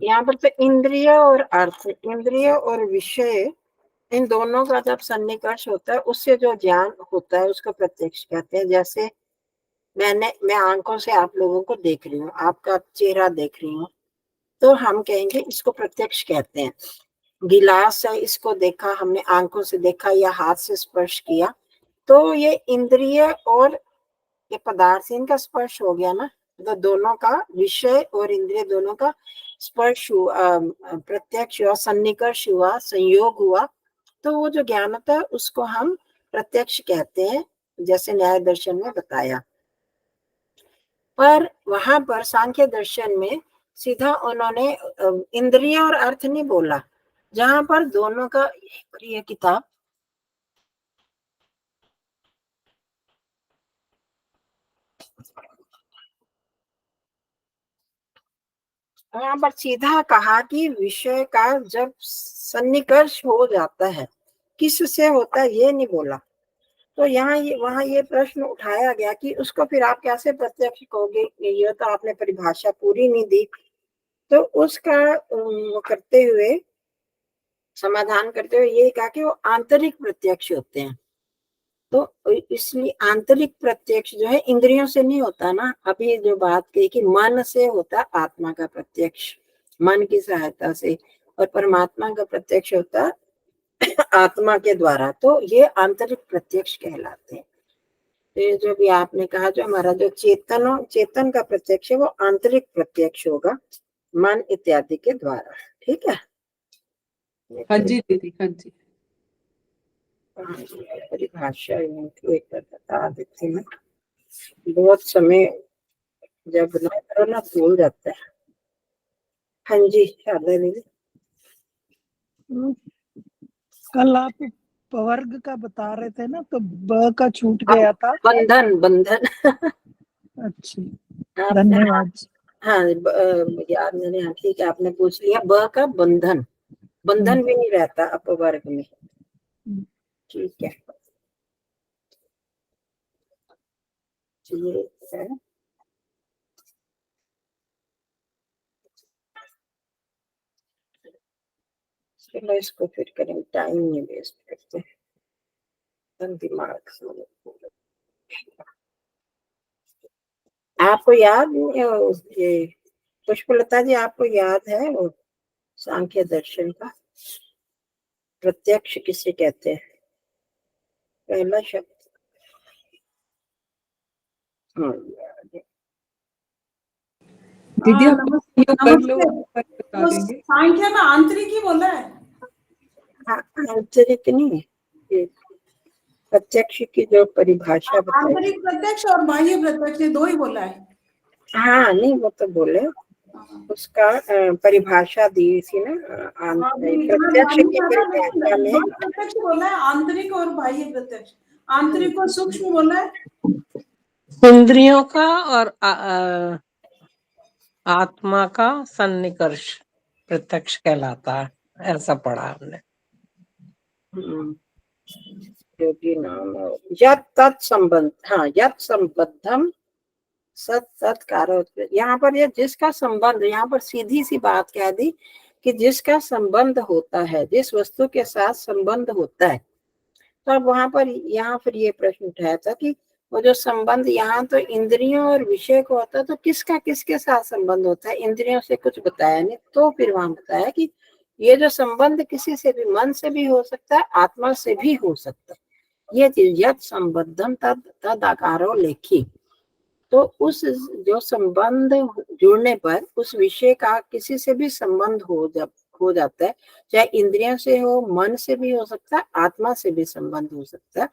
यहाँ पर तो इंद्रिय और अर्थ, इंद्रिय और विषय, इन दोनों का जब सन्निकर्ष होता है उससे जो ज्ञान होता है उसको प्रत्यक्ष कहते हैं। जैसे मैं आंखों से आप लोगों को देख रही हूँ, आपका चेहरा देख रही हूँ, तो हम कहेंगे इसको प्रत्यक्ष कहते हैं। गिलास है, इसको देखा हमने, आंखों से देखा या हाथ से स्पर्श किया, तो ये इंद्रिय और ये पदार्थ, इनका स्पर्श हो गया ना। तो दोनों का, विषय और इंद्रिय दोनों का स्पर्श हुआ, प्रत्यक्ष हुआ, सन्निकर्ष हुआ, संयोग हुआ, तो वो जो ज्ञान होता है उसको हम प्रत्यक्ष कहते हैं, जैसे न्याय दर्शन में बताया। पर वहां पर सांख्य दर्शन में सीधा उन्होंने इंद्रिय और अर्थ नहीं बोला, जहां पर दोनों का, ये किताब वहां पर सीधा कहा कि विषय का जब सन्निकर्ष हो जाता है, किससे होता है ये नहीं बोला। तो यहाँ वहां ये प्रश्न उठाया गया कि उसको फिर आप कैसे प्रत्यक्ष कहोगे, ये तो आपने परिभाषा पूरी नहीं दी। तो उसका करते हुए, समाधान करते हुए ये कहा कि वो आंतरिक प्रत्यक्ष होते हैं। तो इसलिए आंतरिक प्रत्यक्ष जो है इंद्रियों से नहीं होता ना। अभी जो बात कही कि मन से होता है आत्मा का प्रत्यक्ष, मन की सहायता से, और परमात्मा का प्रत्यक्ष होता है आत्मा के द्वारा। तो ये आंतरिक प्रत्यक्ष कहलाते हैं। तो ये जो भी आपने कहा, जो हमारा जो चेतन का प्रत्यक्ष है वो आंतरिक प्रत्यक्ष होगा, मन इत्यादि के द्वारा। ठीक है। हाँ जी दीदी, हाँ जी। परिभाषा एक बता देती मैं, बहुत समय जब ना करो ना भूल जाता है। हाँ जी, शारदा दीदी। कल आप पवर्ग का बता रहे थे ना, तो ब का छूट गया था। बंधन, बंधन। अच्छा, आपने, धन्यवाद। हाँ याद नहीं। हाँ ठीक है, आपने पूछ लिया। ब का बंधन, बंधन भी नहीं रहता अपवर्ग में। ठीक है, ये है। चलो इसको फिर करें, टाइम नहीं वेस्ट करते, दिमाग से। आपको याद ये पुष्पलता जी, आपको याद है वो सांख्य दर्शन का प्रत्यक्ष किसे कहते हैं, पहला शब्द? दीदी आप कर लो, बता देंगे। सांख्य में आंतरिक ही बोला है, आंतरिक नहीं है। प्रत्यक्ष की जो परिभाषा बताई, आंतरिक प्रत्यक्ष और बाह्य प्रत्यक्ष दो ही बोला है। हाँ नहीं वो तो बोले, उसका परिभाषा दी थी ना। प्रत्यक्ष की परिभाषा में प्रत्यक्ष बोला है, आंतरिक और बाह्य प्रत्यक्ष। आंतरिक को सूक्ष्म बोला है, इंद्रियों का और आत्मा का सन्निकर्ष प्रत्यक्ष कहलाता है, ऐसा पढ़ा हमने। योगी नाम यत् तत्संबंध, हाँ यत् संबद्धम सत सत्कार। यहाँ पर ये जिसका संबंध, यहाँ पर सीधी सी बात कह दी कि जिसका संबंध होता है, जिस वस्तु के साथ संबंध होता है। तो अब वहां पर, यहाँ फिर ये प्रश्न उठाया था कि वो जो संबंध यहाँ तो इंद्रियों और विषय को होता है, तो किसका किसके साथ संबंध होता है? इंद्रियों से कुछ बताया नहीं, तो फिर वहां बताया कि ये जो संबंध किसी से भी, मन से भी हो सकता है, आत्मा से भी हो सकता है। ये चीज यत् संबद्धम तद आकारो लेखी। तो उस जो संबंध जुड़ने पर उस विषय का किसी से भी संबंध हो जाता है, चाहे इंद्रियों से हो, मन से भी हो सकता है, आत्मा से भी संबंध हो सकता है।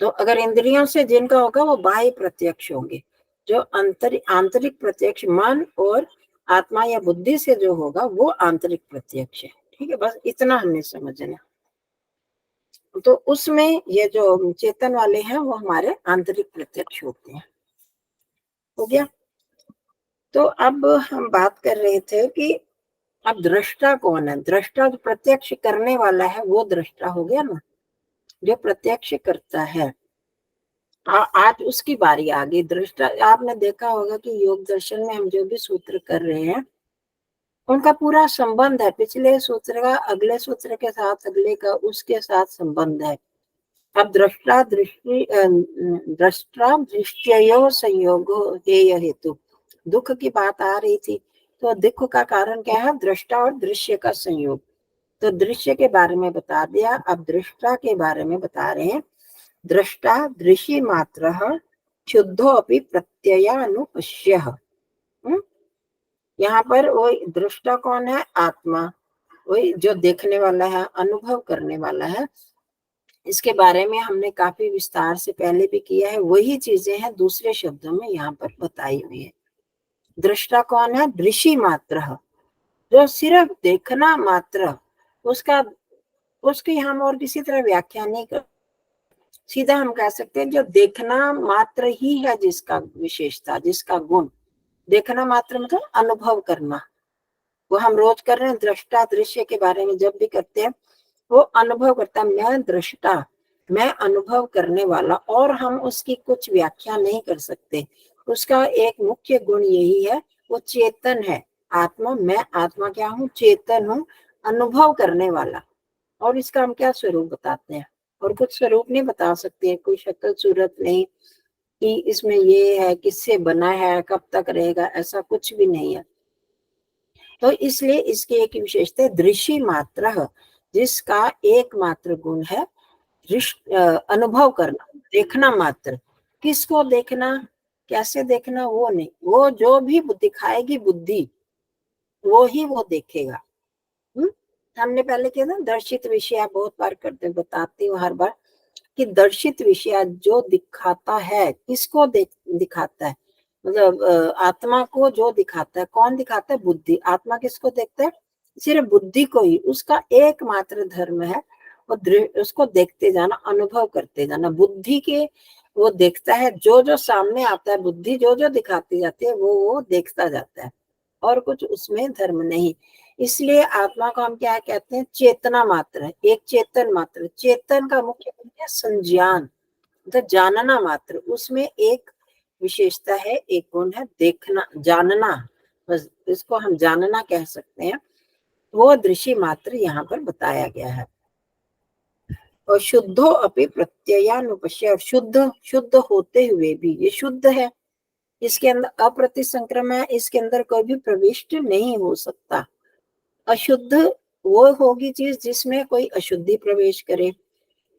तो अगर इंद्रियों से जिनका होगा वो बाह्य प्रत्यक्ष होंगे, जो आंतरिक प्रत्यक्ष मन और आत्मा या बुद्धि से जो होगा वो आंतरिक प्रत्यक्ष है। ठीक है, बस इतना हमने समझना। तो उसमें ये जो चेतन वाले हैं वो हमारे आंतरिक प्रत्यक्ष होते हैं। हो गया। तो अब हम बात कर रहे थे कि अब दृष्टा कौन है? दृष्टा जो प्रत्यक्ष करने वाला है वो दृष्टा हो गया ना, जो प्रत्यक्ष करता है। आज उसकी बारी आ गई। दृष्टा, आपने देखा होगा कि योग दर्शन में हम जो भी सूत्र कर रहे हैं उनका पूरा संबंध है, पिछले सूत्र का अगले सूत्र के साथ, अगले का उसके साथ संबंध है। अब दृष्टा दृष्टयो संयोगो हेय हेतु, दुख की बात आ रही थी, तो दुख का कारण क्या है? दृष्टा और दृश्य का संयोग। तो दृश्य के बारे में बता दिया, अब दृष्टा के बारे में बता रहे हैं। दृष्टा दृश्य मात्र शुद्धो अपि प्रत्ययानुपश्य। यहाँ पर वो दृष्टा कौन है? आत्मा, वही जो देखने वाला है, अनुभव करने वाला है। इसके बारे में हमने काफी विस्तार से पहले भी किया है, वही चीजें हैं दूसरे शब्दों में यहाँ पर बताई हुई है। दृष्टा कौन है? दृश्य मात्र, जो सिर्फ देखना मात्र, उसकी हम और किसी तरह व्याख्या नहीं कर, सीधा हम कह सकते हैं जो देखना मात्र ही है, जिसका विशेषता, जिसका गुण। देखना मात्र मतलब अनुभव करना, वो हम रोज कर रहे हैं। दृष्टा दृश्य के बारे में जब भी करते हैं, वो अनुभव करता है, मैं दृष्टा, मैं अनुभव करने वाला, और हम उसकी कुछ व्याख्या नहीं कर सकते। उसका एक मुख्य गुण यही है, वो चेतन है। आत्मा, मैं आत्मा क्या हूँ? चेतन हूँ, अनुभव करने वाला। और इसका हम क्या स्वरूप बताते हैं? और कुछ स्वरूप नहीं बता सकते, कोई शक्ल सूरत नहीं कि इसमें ये है, किससे बना है, कब तक रहेगा, ऐसा कुछ भी नहीं है। तो इसलिए इसकी एक विशेषता है दृश्य मात्र, जिसका एकमात्र गुण है अनुभव करना, देखना मात्र। किसको देखना, कैसे देखना, वो नहीं, वो जो भी दिखाएगी बुद्धि, वो ही वो देखेगा। हमने पहले किया था दर्शित विषय, बहुत बार करते बताती हूँ हर बार, कि दर्शित विषय जो दिखाता है, किसको दिखाता है? मतलब आत्मा को जो दिखाता है, कौन दिखाता है? बुद्धि। आत्मा किसको देखता है? सिर्फ बुद्धि को ही। उसका एकमात्र धर्म है उसको देखते जाना, अनुभव करते जाना। बुद्धि के वो देखता है, जो जो सामने आता है, बुद्धि जो जो दिखाती जाती है, वो देखता जाता है, और कुछ उसमें धर्म नहीं। इसलिए आत्मा को हम क्या कहते हैं? चेतना मात्र, एक चेतन मात्र। चेतन का मुख्य गुण है संज्ञान, मतलब जानना मात्र। उसमें एक विशेषता है, एक गुण है देखना, जानना, बस इसको हम जानना कह सकते हैं। वो दृश्य मात्र यहाँ पर बताया गया है। और शुद्धो अपि प्रत्ययानुपश्य, शुद्ध होते हुए भी, ये शुद्ध है, इसके अंदर अप्रतिसंक्रमण है, इसके अंदर कोई भी प्रविष्ट नहीं हो सकता। अशुद्ध वो होगी चीज जिसमें कोई अशुद्धि प्रवेश करे।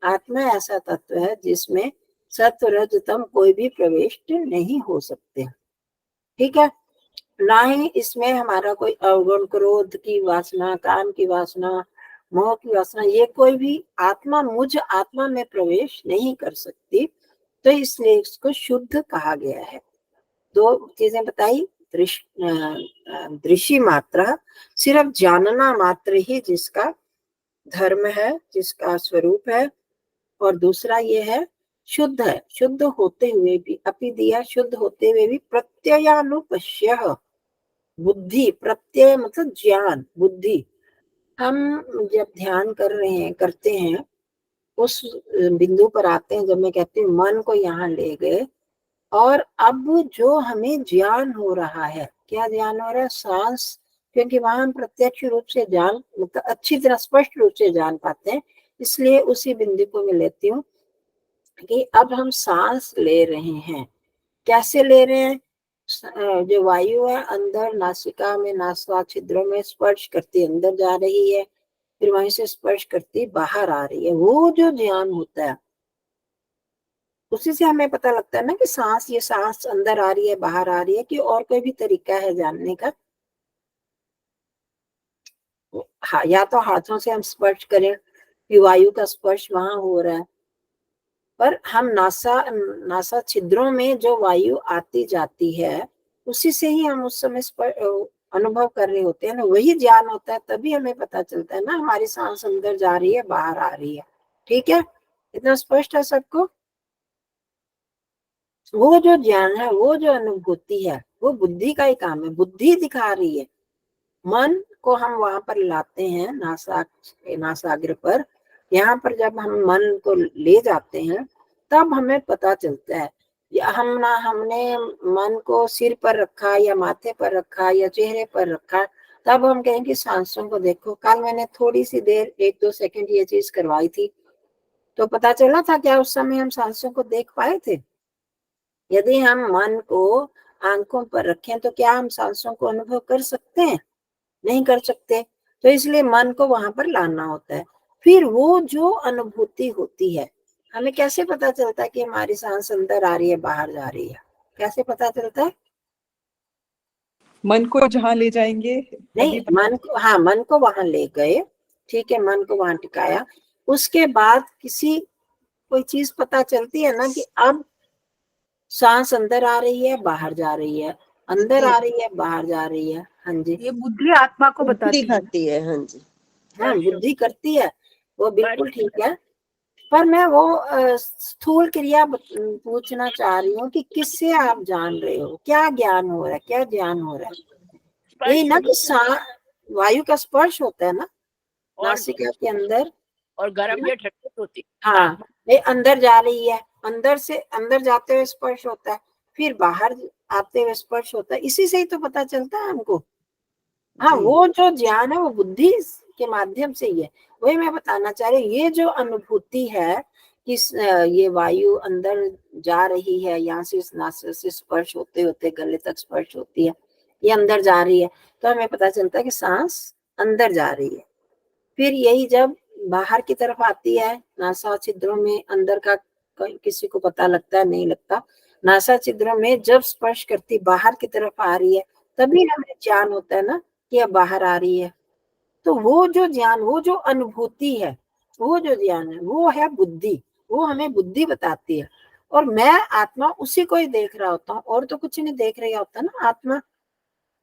आत्मा ऐसा तत्व है जिसमें सत्व रज तम कोई भी प्रवेश नहीं हो सकते। ठीक है, ना ही इसमें हमारा कोई अवगुण, क्रोध की वासना, काम की वासना, मोह की वासना, ये कोई भी आत्मा, मुझ आत्मा में प्रवेश नहीं कर सकती। तो इसलिए इसको शुद्ध कहा गया है। दो चीजें बताई, दृश्य मात्र, सिर्फ जानना मात्र ही जिसका धर्म है, जिसका स्वरूप है। और दूसरा ये है शुद्ध है, शुद्ध होते हुए भी, अपि दिया शुद्ध होते हुए भी, प्रत्ययानुपश्य, बुद्धि, प्रत्यय मतलब ज्ञान, बुद्धि। हम जब ध्यान करते हैं, उस बिंदु पर आते हैं जब मैं कहती हूँ मन को यहाँ ले गए, और अब जो हमें ज्ञान हो रहा है, क्या ज्ञान हो रहा है? सांस, क्योंकि वहां हम प्रत्यक्ष रूप से जान, मतलब अच्छी तरह स्पष्ट रूप से जान पाते हैं। इसलिए उसी बिंदु को मैं लेती हूँ कि अब हम सांस ले रहे हैं। कैसे ले रहे हैं? जो वायु है अंदर नासिका में, नासा छिद्रों में स्पर्श करती अंदर जा रही है, फिर वहीं से स्पर्श करती बाहर आ रही है। वो जो ज्ञान होता है, उसी से हमें पता लगता है ना कि सांस, ये सांस अंदर आ रही है, बाहर आ रही है, कि और कोई भी तरीका है जानने का? हाँ, या तो हाथों से हम स्पर्श करें कि वायु का स्पर्श वहां हो रहा है, पर हम नासा छिद्रों में जो वायु आती जाती है, उसी से ही हम उस समय अनुभव कर रहे होते हैं ना, वही ज्ञान होता है। तभी हमें पता चलता है ना हमारी सांस अंदर जा रही है, बाहर आ रही है। ठीक है, इतना स्पष्ट है सबको? वो जो ज्ञान है, वो जो अनुभूति है, वो बुद्धि का ही काम है, बुद्धि दिखा रही है। मन को हम वहां पर लाते हैं, नासाग्र पर। यहाँ पर जब हम मन को ले जाते हैं, तब हमें पता चलता है। या हमने मन को सिर पर रखा, या माथे पर रखा, या चेहरे पर रखा, तब हम कहेंगे सांसों को देखो। कल मैंने थोड़ी सी देर 1-2 सेकंड ये चीज करवाई थी, तो पता चला था क्या उस समय हम सांसों को देख पाए थे? यदि हम मन को आंखों पर रखें तो क्या हम सांसों को अनुभव कर सकते हैं? नहीं कर सकते। तो इसलिए मन को वहां पर लाना होता है। फिर वो जो अनुभूति होती है, हमें कैसे पता चलता है कि हमारी सांस अंदर आ रही है बाहर जा रही है? कैसे पता चलता है? मन को जहाँ ले जाएंगे नहीं, मन को, हाँ, मन को वहां ले गए, ठीक है, मन को वहां टिकाया, उसके बाद किसी कोई चीज पता चलती है ना कि अब सांस अंदर आ रही है बाहर जा रही है, अंदर आ रही है बाहर जा रही है। हाँ जी, ये बुद्धि आत्मा को बताती है। दिखाती है। हाँ जी, हाँ, बुद्धि करती है, वो बिल्कुल ठीक है। पर मैं वो स्थूल क्रिया पूछना चाह रही हूँ कि किससे आप जान रहे हो, क्या ज्ञान हो रहा है, क्या ज्ञान हो रहा है? ये ना कि वायु का स्पर्श होता है ना नासिका के अंदर, और गर्म या ठंडी होती है। हाँ, ये अंदर जा रही है, अंदर से अंदर जाते हुए स्पर्श होता है, फिर बाहर आते हुए स्पर्श होता है, इसी से ही तो पता चलता है हमको। हाँ, वो जो ज्ञान है वो बुद्धि के माध्यम से ही है। वही मैं बताना चाह रही हूँ, ये जो अनुभूति है कि ये वायु अंदर जा रही है, यहाँ से इस नासिका से स्पर्श होते होते गले तक स्पर्श होती है, ये अंदर जा रही है, तो हमें पता चलता है कि सांस अंदर जा रही है। फिर यही जब बाहर की तरफ आती है, नासा छिद्रों में अंदर का किसी को पता लगता है, नहीं लगता, नासा छिद्रों में जब स्पर्श करती बाहर की तरफ आ रही है, तभी हमें ज्ञान होता है ना कि अब बाहर आ रही है। तो वो जो ज्ञान, वो जो अनुभूति है, वो जो ज्ञान है, वो है बुद्धि, वो हमें बुद्धि बताती है। और मैं आत्मा उसी को ही देख रहा होता हूँ, और तो कुछ नहीं देख रहा होता ना।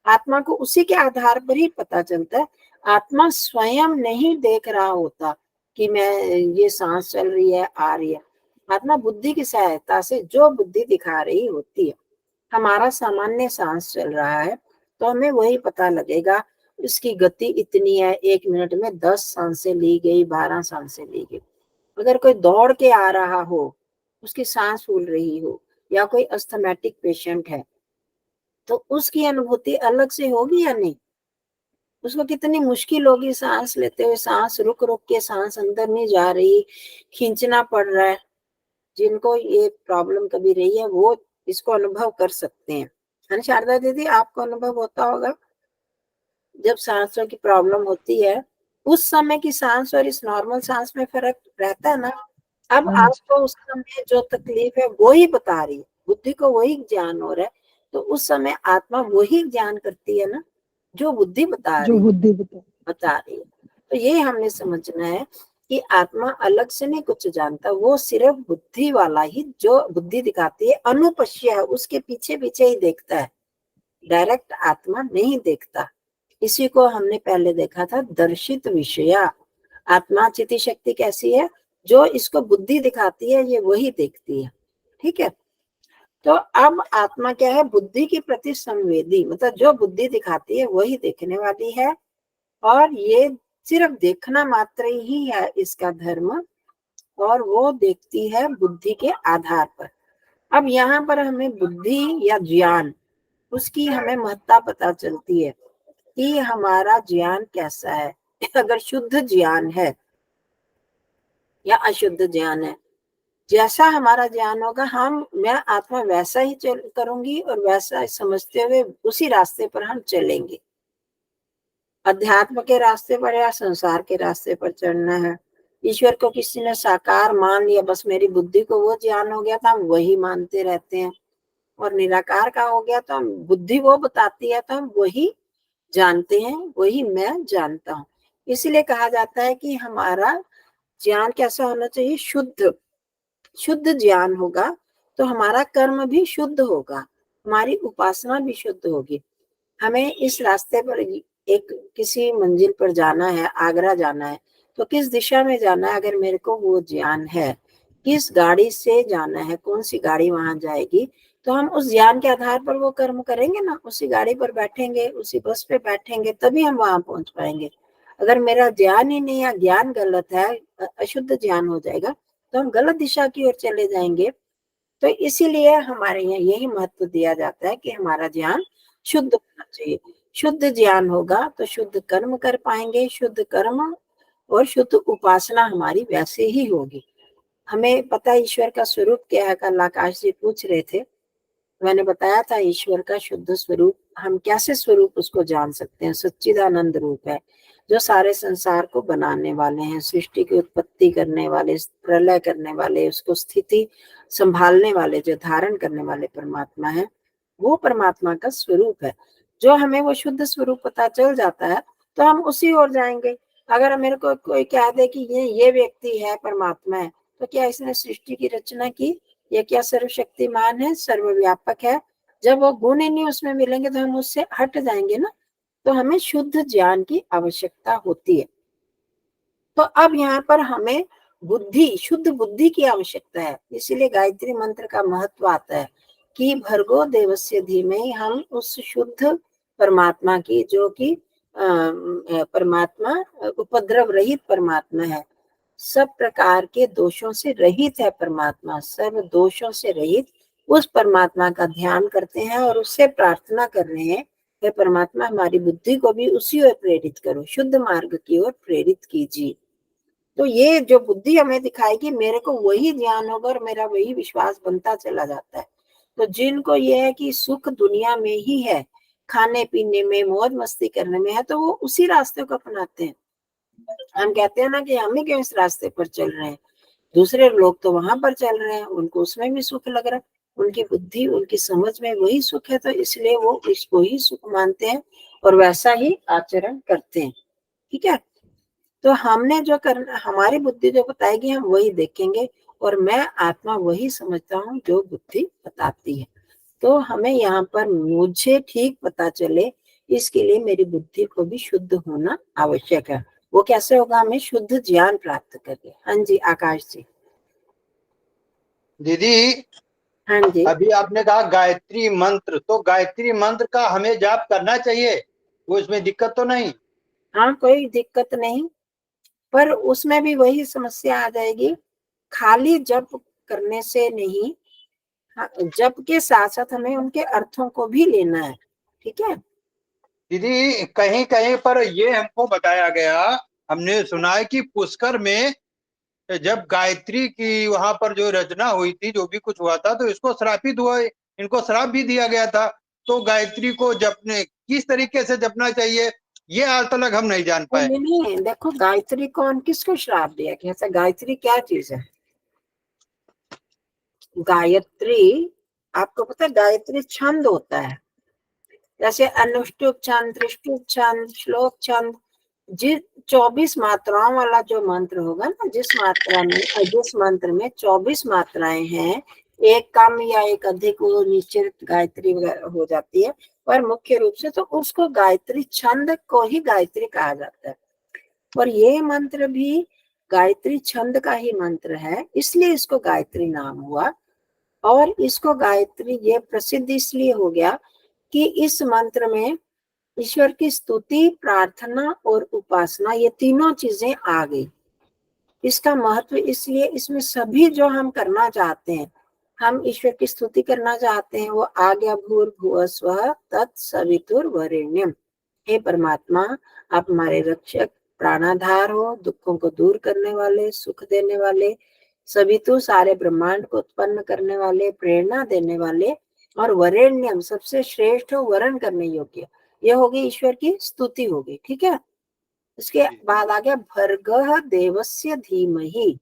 आत्मा को उसी के आधार पर ही पता चलता है। आत्मा स्वयं नहीं देख रहा होता कि मैं ये सांस चल रही है आ रही है। आत्मा बुद्धि की सहायता से जो बुद्धि दिखा रही होती है। हमारा सामान्य सांस चल रहा है तो हमें वही पता लगेगा, इसकी गति इतनी है, 1 मिनट में 10 सांसें ली गई, 12 सांसें ली गई। अगर कोई दौड़ के आ रहा हो, उसकी सांस फूल रही हो, या कोई अस्थमैटिक पेशेंट है, तो उसकी अनुभूति अलग से होगी या नहीं? उसको कितनी मुश्किल होगी सांस लेते हुए, सांस रुक रुक के, सांस अंदर नहीं जा रही, खींचना पड़ रहा है। जिनको ये प्रॉब्लम कभी रही है वो इसको अनुभव कर सकते हैं, है ना शारदा दीदी? आपको अनुभव होता होगा जब सांसों की प्रॉब्लम होती है, उस समय की सांस और इस नॉर्मल सांस में फर्क रहता है ना। अब आपको उस समय जो तकलीफ है वो ही बता रही है, बुद्धि को वही ज्ञान हो रहा है, तो उस समय आत्मा वही ज्ञान करती है ना जो बुद्धि बता जो रही बुद्धि बता रही है। तो ये हमने समझना है कि आत्मा अलग से नहीं कुछ जानता, वो सिर्फ बुद्धि वाला ही जो बुद्धि दिखाती है, अनुपश्य है, उसके पीछे पीछे ही देखता है, डायरेक्ट आत्मा नहीं देखता। इसी को हमने पहले देखा था, दर्शित विषया। आत्मा चिति शक्ति कैसी है? जो इसको बुद्धि दिखाती है ये वही देखती है, ठीक है। तो अब आत्मा क्या है? बुद्धि के प्रति संवेदी, मतलब जो बुद्धि दिखाती है वही देखने वाली है, और ये सिर्फ देखना मात्र ही है इसका धर्म, और वो देखती है बुद्धि के आधार पर। अब यहाँ पर हमें बुद्धि या ज्ञान, उसकी हमें महत्ता पता चलती है कि हमारा ज्ञान कैसा है। अगर शुद्ध ज्ञान है या अशुद्ध ज्ञान है, जैसा हमारा ज्ञान होगा, मैं आत्मा वैसा ही करूंगी, और वैसा समझते हुए उसी रास्ते पर हम चलेंगे। अध्यात्म के रास्ते पर या संसार के रास्ते पर चलना है। ईश्वर को किसी ने साकार मान लिया, बस मेरी बुद्धि को वो ज्ञान हो गया तो हम वही मानते रहते हैं, और निराकार का हो गया तो हम बुद्धि वो बताती है तो हम वही जानते हैं, वही मैं जानता हूँ। इसीलिए कहा जाता है कि हमारा ज्ञान कैसा होना चाहिए? शुद्ध ज्ञान होगा तो हमारा कर्म भी शुद्ध होगा, हमारी उपासना भी शुद्ध होगी। हमें इस रास्ते पर एक किसी मंजिल पर जाना है, आगरा जाना है, तो किस दिशा में जाना है अगर मेरे को वो ज्ञान है, किस गाड़ी से जाना है, कौन सी गाड़ी वहां जाएगी, तो हम उस ज्ञान के आधार पर वो कर्म करेंगे ना, उसी गाड़ी पर बैठेंगे, उसी बस पे बैठेंगे, तभी हम वहां पहुंच पाएंगे। अगर मेरा ज्ञान ही नहीं है, ज्ञान गलत है, अशुद्ध ज्ञान हो जाएगा, तो हम गलत दिशा की ओर चले जाएंगे। तो इसीलिए हमारे यहाँ यही महत्व दिया जाता है कि हमारा ज्ञान शुद्ध होना चाहिए। शुद्ध ज्ञान होगा तो शुद्ध कर्म कर पाएंगे, शुद्ध कर्म और शुद्ध उपासना हमारी वैसे ही होगी। हमें पता है ईश्वर का स्वरूप क्या है, कल आकाश जी पूछ रहे थे, मैंने बताया था ईश्वर का शुद्ध स्वरूप हम कैसे स्वरूप उसको जान सकते हैं। सच्चिदानंद रूप है जो सारे संसार को बनाने वाले हैं, सृष्टि की उत्पत्ति करने वाले, प्रलय करने वाले, उसको स्थिति संभालने वाले, जो धारण करने वाले परमात्मा है, वो परमात्मा का स्वरूप है। जो हमें वो शुद्ध स्वरूप पता चल जाता है तो हम उसी ओर जाएंगे। अगर मेरे को कोई कह दे कि ये व्यक्ति है परमात्मा है, तो क्या इसने सृष्टि की रचना की? ये क्या सर्वशक्तिमान है, सर्वव्यापक है? जब वो गुण ही नहीं उसमें मिलेंगे तो हम उससे हट जाएंगे ना। तो हमें शुद्ध ज्ञान की आवश्यकता होती है। तो अब यहाँ पर हमें बुद्धि, शुद्ध बुद्धि की आवश्यकता है। इसीलिए गायत्री मंत्र का महत्व आता है कि भर्गो देवस्य धीमहि, हम उस शुद्ध परमात्मा की, जो कि परमात्मा उपद्रव रहित परमात्मा है, सब प्रकार के दोषों से रहित है परमात्मा, सब दोषों से रहित उस परमात्मा का ध्यान करते हैं और उससे प्रार्थना कर रहे हैं कि परमात्मा हमारी बुद्धि को भी उसी ओर प्रेरित करो, शुद्ध मार्ग की ओर प्रेरित कीजिए। तो ये जो बुद्धि हमें दिखाएगी, मेरे को वही ज्ञान होगा और मेरा वही विश्वास बनता चला जाता है। तो जिनको ये है कि सुख दुनिया में ही है, खाने पीने में, मौज मस्ती करने में है, तो वो उसी रास्ते को अपनाते हैं। हम कहते हैं ना कि हम ही क्यों इस रास्ते पर चल रहे हैं, दूसरे लोग तो वहां पर चल रहे हैं, उनको उसमें भी सुख लग रहा है, उनकी बुद्धि, उनकी समझ में वही सुख है, तो इसलिए वो इसको ही सुख मानते हैं और वैसा ही आचरण करते हैं। ठीक है, तो हमने जो करना, हमारी बुद्धि जो बताएगी हम वही देखेंगे, और मैं आत्मा वही समझता हूँ जो बुद्धि बताती है। तो हमें यहाँ पर मुझे ठीक पता चले, इसके लिए मेरी बुद्धि को भी शुद्ध होना आवश्यक है। वो कैसे होगा? हमें शुद्ध ज्ञान प्राप्त करके। हाँ जी आकाश जी। दीदी हाँ जी, अभी आपने कहा गायत्री मंत्र, तो गायत्री मंत्र का हमें जाप करना चाहिए, वो इसमें दिक्कत तो नहीं? हाँ कोई दिक्कत नहीं, पर उसमें भी वही समस्या आ जाएगी, खाली जप करने से नहीं, हाँ, जप के साथ साथ हमें उनके अर्थों को भी लेना है। ठीक है दीदी कहीं कहीं पर ये हमको बताया गया, हमने सुना है कि पुष्कर में जब गायत्री की वहां पर जो रचना हुई थी, जो भी कुछ हुआ था, तो इसको श्रापित हुआ, इनको श्राप भी दिया गया था। तो गायत्री को जपने किस तरीके से जपना चाहिए, ये आज तक हम नहीं जान पाए। नहीं, देखो गायत्री कौन किसको श्राप दिया? कैसा? गायत्री क्या चीज है? गायत्री, आपको पता है गायत्री छंद होता है, जैसे अनुष्टुप छंद, त्रिष्टुप छंद, श्लोक छंद। जिस 24 मात्राओं वाला जो मंत्र होगा ना, जिस मंत्र में 24 मात्राएं हैं, एक कम या एक अधिक वो निश्चित गायत्री हो जाती है, पर मुख्य रूप से तो उसको गायत्री छंद को ही गायत्री कहा जाता है। और ये मंत्र भी गायत्री छंद का ही मंत्र है, इसलिए इसको गायत्री नाम हुआ। और इसको गायत्री ये प्रसिद्ध इसलिए हो गया कि इस मंत्र में ईश्वर की स्तुति, प्रार्थना और उपासना, ये तीनों चीजें आ गई। इसका महत्व इसलिए, इसमें सभी जो हम करना चाहते हैं, हम ईश्वर की स्तुति करना चाहते हैं, वो आ गया भूर्भुवः स्वः तत्सवितुर्वरेण्यम। हे परमात्मा, आप हमारे रक्षक, प्राणाधार हो, दुखों को दूर करने वाले, सुख देने वाले, सवितु सारे ब्रह्मांड को उत्पन्न करने वाले, प्रेरणा देने वाले, और वरेण्यम सबसे श्रेष्ठ हो, वरण करने योग्य। ये होगी ईश्वर की स्तुति होगी। ठीक है, उसके बाद आ गया भर्गः देवस्य धीमहि।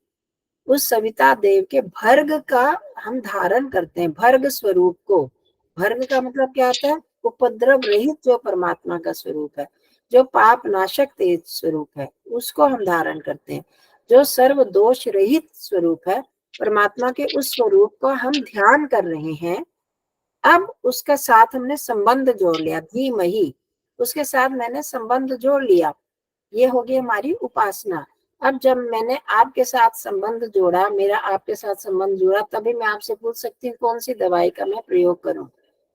उस सविता देव के भर्ग का हम धारण करते हैं, भर्ग स्वरूप को। भर्ग का मतलब क्या होता है? उपद्रव रहित जो परमात्मा का स्वरूप है, जो पाप नाशक तेज स्वरूप है, उसको हम धारण करते हैं। जो सर्व दोष रहित स्वरूप है परमात्मा के, उस स्वरूप को हम ध्यान कर रहे हैं। अब उसका साथ हमने संबंध जोड़ लिया, धीमहि, उसके साथ मैंने संबंध जोड़ लिया, ये होगी हमारी उपासना। अब जब मैंने आपके साथ संबंध जोड़ा, मेरा आपके साथ संबंध जोड़ा, तभी मैं आपसे पूछ सकती हूँ कौन सी दवाई का मैं प्रयोग करूं।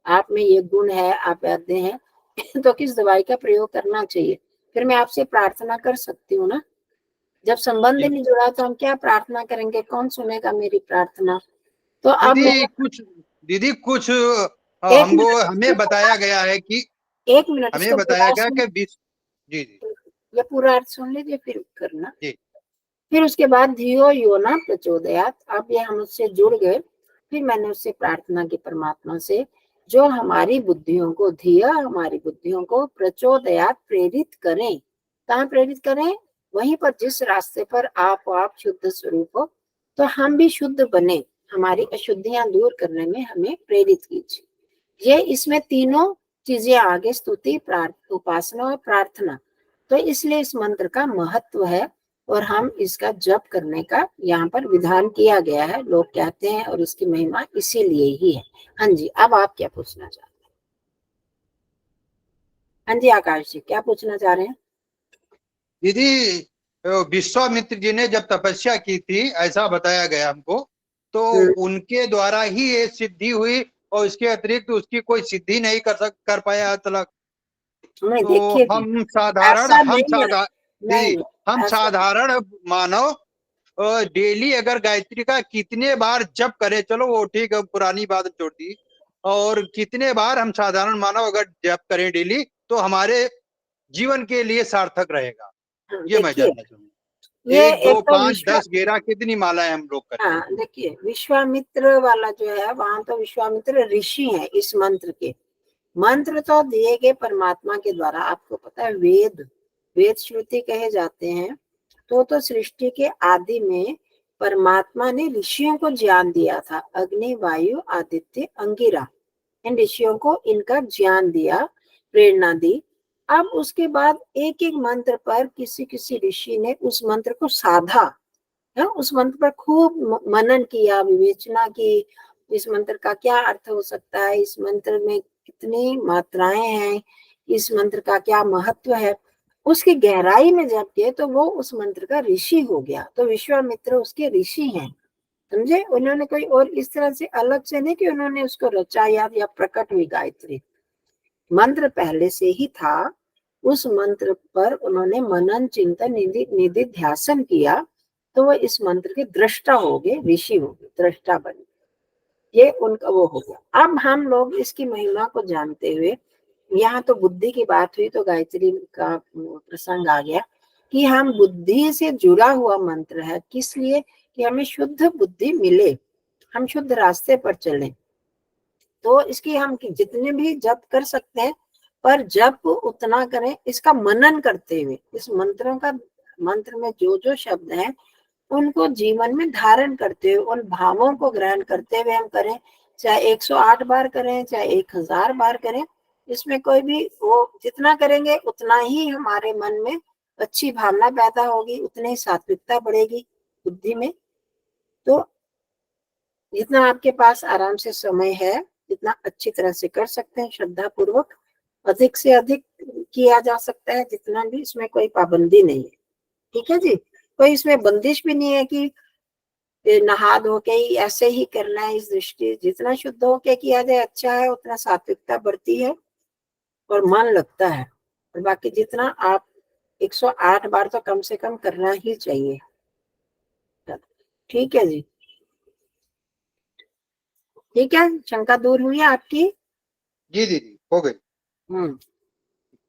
आप में ये गुण है, आप वैद्य हैं, तो किस दवाई का प्रयोग करना चाहिए, फिर मैं आपसे प्रार्थना कर सकती हूँ ना। जब संबंध नहीं जुड़ा तो हम क्या प्रार्थना करेंगे? कौन सुनेगा मेरी प्रार्थना? तो अब दीदी कुछ हमको हमें बताया गया है कि एक मिनट, हमें इसको बताया पूरा गया सुन, कि जी जी ये पूरा अर्थ सुन लीजिए फिर करना। जी। फिर उसके बाद धियो यो न प्रचोदयात, अब ये हम उससे जुड़ गए। फिर मैंने उससे प्रार्थना की परमात्मा से, जो हमारी बुद्धियों को, धिया हमारी बुद्धियों को, प्रचोदयात प्रेरित करें। कहाँ प्रेरित करें? वहीं पर जिस रास्ते पर आप शुद्ध स्वरूप हो, तो हम भी शुद्ध बने, हमारी अशुद्धियां दूर करने में हमें प्रेरित कीजिए। ये इसमें तीनों चीजें आगे, स्तुति, उपासना और प्रार्थना। तो इसलिए इस मंत्र का महत्व है और हम इसका जप करने का यहाँ पर विधान किया गया है, लोग कहते हैं, और इसकी महिमा इसीलिए ही है। हाँ जी, अब आप क्या पूछना चाहते हैं? हाँ जी आकाश जी, क्या पूछना चाह रहे हैं? दीदी, विश्वामित्र जी ने जब तपस्या की थी, ऐसा बताया गया हमको, तो उनके द्वारा ही ये सिद्धि हुई, और इसके अतिरिक्त उसकी कोई सिद्धि नहीं कर पाया आज तक। नहीं, तो देखिए जी, हम साधारण ऐसा नहीं है, दीदी, नहीं हम ऐसा, साधारण मानव डेली अगर गायत्री का कितने बार जप करें, चलो वो ठीक है, पुरानी बात छोड़ दी, और कितने बार हम साधारण मानव अगर जप करें डेली, तो हमारे जीवन के लिए सार्थक रहेगा, ये मैं देखिए जानना चाहूंगा। ये 1 एक 2 तो 5 10 11 कितनी मालाएं हम लोग करें? हाँ देखिए, विश्वामित्र वाला जो है, वहां तो विश्वामित्र ऋषि है इस मंत्र के। मंत्र तो दिए गए परमात्मा के द्वारा, आपको पता है वेद, वेद श्रुति कहे जाते हैं। तो सृष्टि के आदि में परमात्मा ने ऋषियों को ज्ञान दिया था, अग्नि, वायु, आदित्य, अंगिरा, इन ऋषियों को इनका ज्ञान दिया, प्रेरणा दी। अब उसके बाद एक एक मंत्र पर किसी किसी ऋषि ने उस मंत्र को साधा है, उस मंत्र पर खूब मनन किया, विवेचना की, इस मंत्र का क्या अर्थ हो सकता है, इस मंत्र में कितनी मात्राएं हैं, इस मंत्र का क्या महत्व है, उसकी गहराई में जब किए तो वो उस मंत्र का ऋषि हो गया। तो विश्वामित्र उसके ऋषि हैं, समझे? उन्होंने कोई और इस तरह से अलग से नहीं कि उन्होंने उसको रचा या प्रकट हुई गायत्री, मंत्र पहले से ही था। उस मंत्र पर उन्होंने मनन, चिंतन, निधि ध्यासन किया, तो वो इस मंत्र के दृष्टा हो गए, ऋषि हो गए, दृष्टा बने, ये उनका वो हो गया। अब हम लोग इसकी महिमा को जानते हुए, यहाँ तो बुद्धि की बात हुई तो गायत्री का प्रसंग आ गया कि हम बुद्धि से जुड़ा हुआ मंत्र है, किस लिए? कि हमें शुद्ध बुद्धि मिले, हम शुद्ध रास्ते पर चलें। तो इसकी हम जितने भी जप कर सकते हैं, पर जप उतना करें इसका मनन करते हुए, इस मंत्रों का, मंत्र में जो जो शब्द हैं उनको जीवन में धारण करते हुए, उन भावों को ग्रहण करते हुए हम करें। चाहे 108 बार करें, चाहे 1000 बार करें, इसमें कोई भी, वो जितना करेंगे उतना ही हमारे मन में अच्छी भावना पैदा होगी, उतनी ही सात्विकता बढ़ेगी बुद्धि में। तो जितना आपके पास आराम से समय है, जितना अच्छी तरह से कर सकते हैं, श्रद्धा पूर्वक, अधिक से अधिक किया जा सकता है, जितना भी, इसमें कोई पाबंदी नहीं है। ठीक है जी, कोई इसमें बंदिश भी नहीं है कि नहा धो के ही ऐसे ही करना है। इस दृष्टि, जितना शुद्ध होके किया जाए अच्छा है, उतना सात्विकता बढ़ती है और मन लगता है। और बाकी जितना आप 108 बार तो कम से कम करना ही चाहिए। ठीक है जी, ठीक है, शंका दूर हुई है आपकी? जी दीदी, हो गई।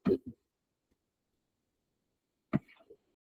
ठीक।